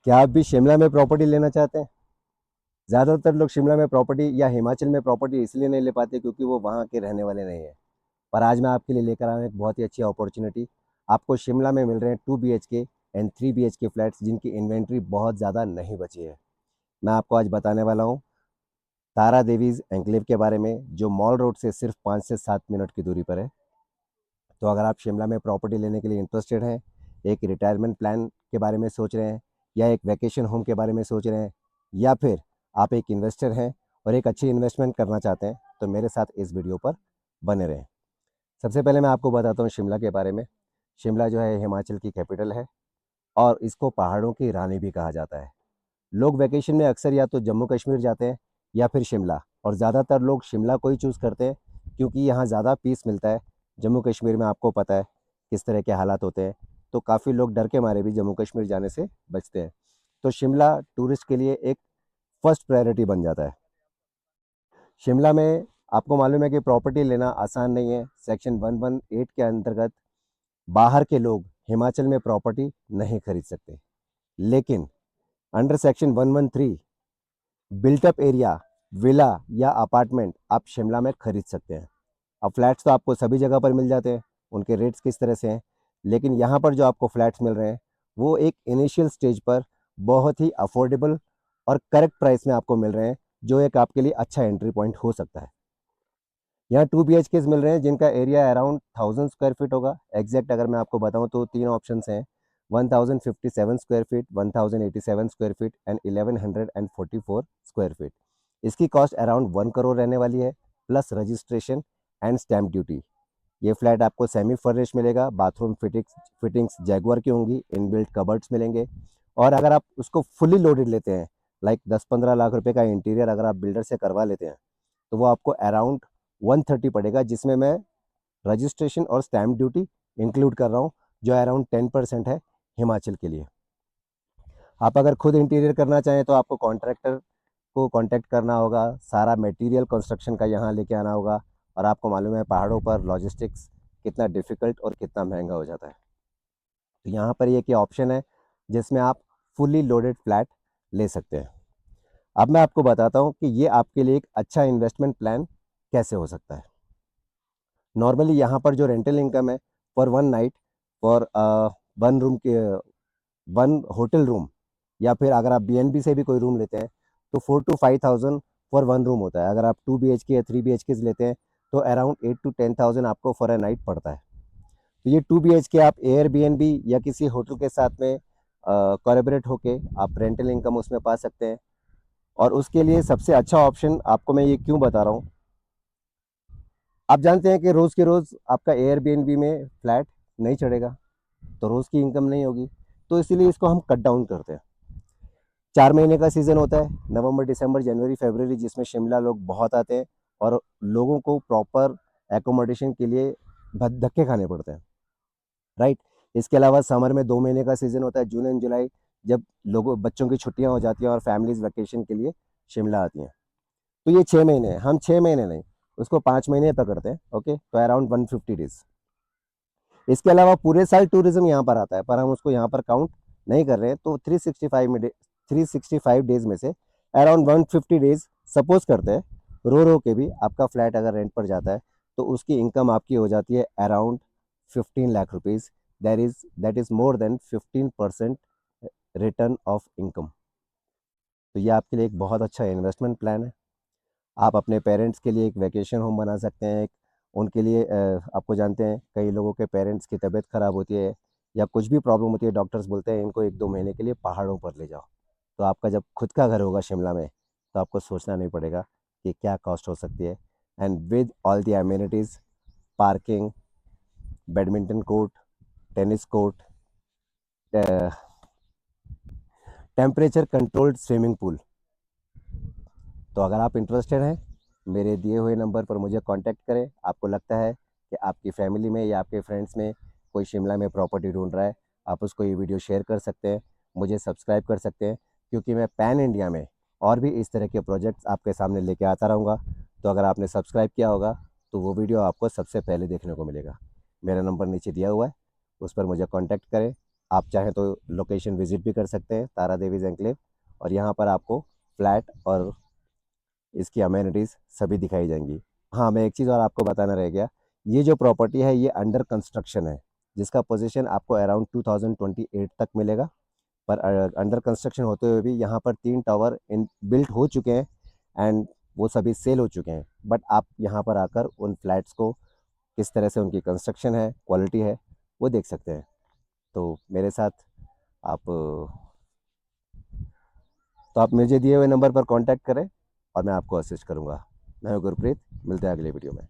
क्या आप भी शिमला में प्रॉपर्टी लेना चाहते हैं? ज़्यादातर लोग शिमला में प्रॉपर्टी या हिमाचल में प्रॉपर्टी इसलिए नहीं ले पाते क्योंकि वो वहाँ के रहने वाले नहीं हैं। पर आज मैं आपके लिए लेकर आया हूँ एक बहुत ही अच्छी अपॉर्चुनिटी। आपको शिमला में मिल रहे हैं 2 BHK एंड 3 BHK फ्लैट्स जिनकी इन्वेंट्री बहुत ज़्यादा नहीं बची है। मैं आपको आज बताने वाला हूँ तारा देवीज़ एन्क्लेव के बारे में, जो मॉल रोड से सिर्फ 5 से 7 मिनट की दूरी पर है। तो अगर आप शिमला में प्रॉपर्टी लेने के लिए इंटरेस्टेड हैं, एक रिटायरमेंट प्लान के बारे में सोच रहे हैं, या एक वैकेशन होम के बारे में सोच रहे हैं, या फिर आप एक इन्वेस्टर हैं और एक अच्छी इन्वेस्टमेंट करना चाहते हैं, तो मेरे साथ इस वीडियो पर बने रहें। सबसे पहले मैं आपको बताता हूँ शिमला के बारे में। शिमला जो है हिमाचल की कैपिटल है और इसको पहाड़ों की रानी भी कहा जाता है। लोग वैकेशन में अक्सर या तो जम्मू कश्मीर जाते हैं या फिर शिमला, और ज़्यादातर लोग शिमला को ही चूज़ करते हैं क्योंकि यहाँ ज़्यादा पीस मिलता है। जम्मू कश्मीर में आपको पता है किस तरह के हालात होते हैं, तो काफ़ी लोग डर के मारे भी जम्मू कश्मीर जाने से बचते हैं। तो शिमला टूरिस्ट के लिए एक फर्स्ट प्रायोरिटी बन जाता है। शिमला में आपको मालूम है कि प्रॉपर्टी लेना आसान नहीं है। सेक्शन 118 के अंतर्गत बाहर के लोग हिमाचल में प्रॉपर्टी नहीं खरीद सकते, लेकिन under section 113 built up area, villa या अपार्टमेंट आप शिमला में खरीद सकते हैं। अब फ्लैट्स तो आपको सभी जगह पर मिल जाते हैं, उनके रेट्स किस तरह से हैं, लेकिन यहाँ पर जो आपको फ्लैट्स मिल रहे हैं वो एक इनिशियल स्टेज पर बहुत ही अफोर्डेबल और करेक्ट प्राइस में आपको मिल रहे हैं, जो एक आपके लिए अच्छा एंट्री पॉइंट हो सकता है। यहाँ 2 BHK मिल रहे हैं जिनका एरिया अराउंड 1000 स्क्वायर फीट होगा। एग्जैक्ट अगर मैं आपको बताऊँ तो 3 ऑप्शंस हैं: 1057 square feet, 1087 square feet and 1144 square feet. इसकी कॉस्ट अराउंड 1 करोड़ रहने वाली है, plus registration and stamp duty. ये फ्लैट आपको सेमी फर्निश मिलेगा, बाथरूम फिटिंग्स जैगुआर की होंगी, इनबिल्ट कबर्ड्स मिलेंगे। और अगर आप उसको फुली लोडेड लेते हैं, लाइक 10-15 लाख रुपए का इंटीरियर अगर आप बिल्डर से करवा लेते हैं, तो वो आपको अराउंड 130 पड़ेगा, जिसमें मैं रजिस्ट्रेशन और स्टैम्प ड्यूटी इंक्लूड कर रहा हूँ, जो अराउंड 10% है हिमाचल के लिए। आप अगर खुद इंटीरियर करना चाहें तो आपको कॉन्ट्रैक्टर को कांटेक्ट करना होगा, सारा मटेरियल कंस्ट्रक्शन का यहाँ लेके आना होगा, और आपको मालूम है पहाड़ों पर लॉजिस्टिक्स कितना डिफ़िकल्ट और कितना महंगा हो जाता है। तो यहाँ पर ये क्या ऑप्शन है जिसमें आप फुली लोडेड फ्लैट ले सकते हैं। अब मैं आपको बताता हूँ कि ये आपके लिए एक अच्छा इन्वेस्टमेंट प्लान कैसे हो सकता है। नॉर्मली यहाँ पर जो रेंटल इनकम है for one night, for one room के वन होटल रूम, या फिर अगर आप BNB से भी कोई रूम लेते हैं तो 4 to 5 thousand for one room होता है। अगर आप 2 BHK या 3 BHK लेते हैं तो अराउंड 8 to 10 thousand आपको फॉर अ नाइट पड़ता है। तो ये 2 BHK आप Airbnb या किसी होटल के साथ में कोलैबोरेट होके आप रेंटल इनकम उसमें पा सकते हैं। और उसके लिए सबसे अच्छा ऑप्शन आपको मैं ये क्यों बता रहा हूँ, आप जानते हैं कि रोज़ के रोज़ आपका Airbnb में फ्लैट नहीं चढ़ेगा, तो रोज़ की इनकम नहीं होगी। तो इसीलिए इसको हम कट डाउन करते हैं। 4 महीने का सीज़न होता है, नवंबर, दिसंबर, जनवरी, फरवरी, जिसमें शिमला लोग बहुत आते हैं और लोगों को प्रॉपर एकोमोडेशन के लिए धक्के खाने पड़ते हैं, राइट। इसके अलावा समर में 2 महीने का सीज़न होता है, जून एंड जुलाई, जब लोगों बच्चों की छुट्टियां हो जाती हैं और फैमिलीज वेकेशन के लिए शिमला आती हैं। तो ये 6 महीने हैं, हम 6 महीने नहीं, उसको 5 महीने पकड़ते हैं, ओके। तो अराउंड 150 डेज। इसके अलावा पूरे साल टूरिज्म यहाँ पर आता है, पर हम उसको यहाँ पर काउंट नहीं कर रहे हैं। तो 365 डेज में से अराउंड 150 डेज सपोज करते हैं, रो रो के भी आपका फ्लैट अगर रेंट पर जाता है तो उसकी इनकम आपकी हो जाती है around 15 lakh rupees. That is more than 15% return of income. तो ये आपके लिए एक बहुत अच्छा इन्वेस्टमेंट प्लान है। आप अपने पेरेंट्स के लिए एक वैकेशन होम बना सकते हैं। एक उनके लिए आपको जानते हैं कई लोगों के पेरेंट्स की तबीयत ख़राब होती है या कुछ भी प्रॉब्लम होती है, डॉक्टर्स बोलते हैं इनको 1-2 महीने के लिए पहाड़ों पर ले जाओ। तो आपका जब खुद का घर होगा शिमला में, तो आपको सोचना नहीं पड़ेगा कि क्या कॉस्ट हो सकती है। And with all the amenities, parking, badminton court, tennis court, temperature controlled swimming pool. तो अगर आप इंटरेस्टेड हैं, मेरे दिए हुए नंबर पर मुझे कांटेक्ट करें। आपको लगता है कि आपकी फैमिली में या आपके फ्रेंड्स में कोई शिमला में प्रॉपर्टी ढूंढ रहा है, आप उसको ये वीडियो शेयर कर सकते हैं, मुझे सब्सक्राइब कर सकते हैं, क्योंकि मैं पैन इंडिया में और भी इस तरह के प्रोजेक्ट्स आपके सामने लेके आता रहूँगा। तो अगर आपने सब्सक्राइब किया होगा तो वो वीडियो आपको सबसे पहले देखने को मिलेगा। मेरा नंबर नीचे दिया हुआ है, उस पर मुझे कॉन्टैक्ट करें। आप चाहें तो लोकेशन विजिट भी कर सकते हैं, तारा देवी एन्क्लेव, और यहाँ पर आपको फ्लैट और इसकी अमेनिटीज़ सभी दिखाई जाएंगी। हाँ, मैं एक चीज़ और आपको बताना रह गया, ये जो प्रॉपर्टी है ये अंडर कंस्ट्रक्शन है, जिसका पोजीशन आपको अराउंड 2028 तक मिलेगा। पर अंडर कंस्ट्रक्शन होते हुए भी यहाँ पर 3 टावर इन बिल्ट हो चुके हैं एंड वो सभी सेल हो चुके हैं। बट आप यहाँ पर आकर उन फ्लैट्स को किस तरह से उनकी कंस्ट्रक्शन है, क्वालिटी है, वो देख सकते हैं। तो मेरे साथ आप तो आप मुझे दिए हुए नंबर पर कांटेक्ट करें और मैं आपको असिस्ट करूँगा। मैं हूं गुरप्रीत, मिलते हैं अगले वीडियो में।